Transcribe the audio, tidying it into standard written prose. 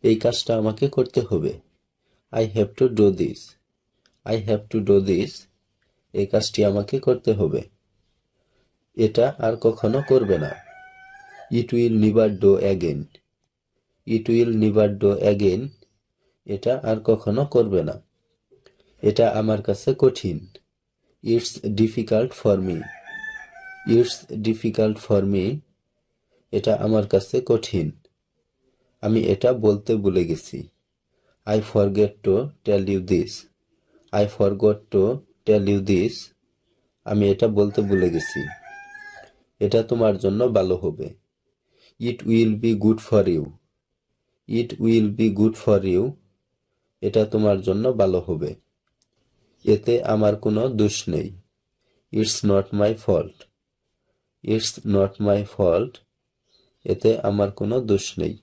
এই কাজটা আমাকে করতে হবে। I have to do this. I have to do this. এই কাজটি আমাকে করতে হবে। এটা আর কখনো করবে না। It will never do again. It will never do again. এটা আর কখনো করবে না। এটা আমার কাছে কঠিন। It's difficult for me. It's difficult for me. এটা আমার কাছে কঠিন। আমি এটা বলতে ভুলে গেছি। I forget to tell you this. I forgot to tell you this. আমি এটা বলতে ভুলে গেছি। এটা তোমার জন্য ভালো হবে। It will be good for you. It will be good for you. এটা তোমার জন্য ভালো হবে। এতে আমার কোনো দোষ নেই। It's not my fault. It's not my fault. এতে আমার কোনো দোষ নেই।